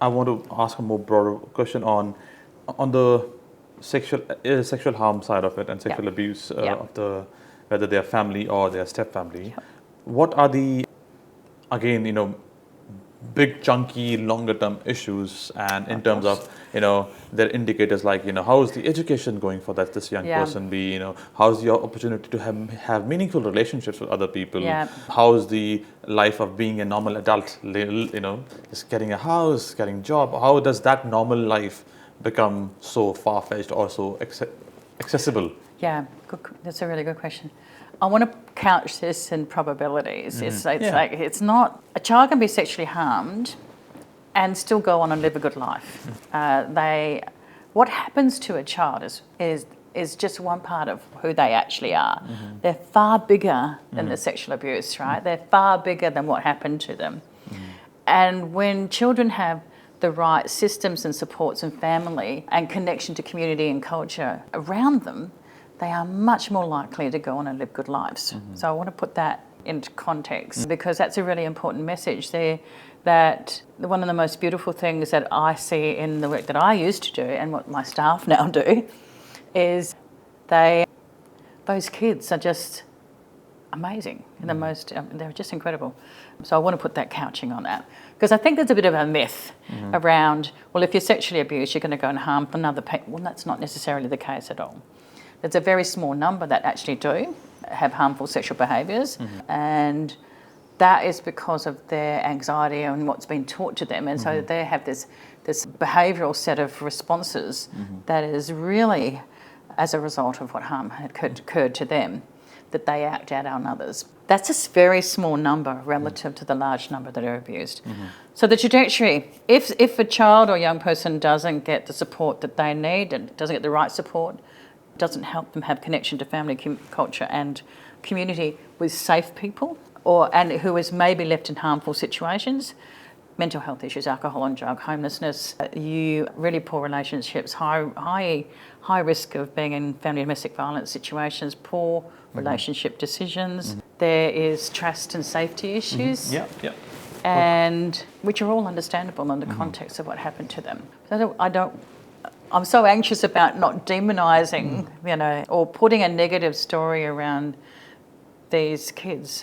I want to ask a more broader question on the sexual harm side of it and sexual abuse of the whether they are family or their step family. What are the again big chunky longer term issues, and in terms of their indicators like how is the education going for this young person, be how's your opportunity to have meaningful relationships with other people, how's the life of being a normal adult, just getting a house, getting a job, how does that normal life become so far-fetched or so accessible? That's a really good question. I want to couch this in probabilities. Like it's not a child can be sexually harmed and still go on and live a good life. What happens to a child is just one part of who they actually are. They're far bigger than the sexual abuse, right? They're far bigger than what happened to them. And when children have the right systems and supports and family and connection to community and culture around them, they are much more likely to go on and live good lives. So I want to put that into context because that's a really important message there, that one of the most beautiful things that I see in the work that I used to do and what my staff now do is those kids are just amazing. They're just incredible. So I want to put that couching on that because I think there's a bit of a myth around, well, if you're sexually abused, you're going to go and harm another person. Well, that's not necessarily the case at all. There's a very small number that actually do have harmful sexual behaviours, and that is because of their anxiety and what's been taught to them. And so they have this behavioural set of responses that is really as a result of what harm had occurred to them, that they act out on others. That's a very small number relative to the large number that are abused. So the trajectory, if a child or young person doesn't get the support that they need and doesn't get the right support, doesn't help them have connection to family, culture and community with safe people, and who is maybe left in harmful situations, mental health issues, alcohol and drug, homelessness, really poor relationships, high risk of being in family domestic violence situations, poor relationship decisions. There is trust and safety issues. And which are all understandable in the context of what happened to them. I'm so anxious about not demonising, or putting a negative story around these kids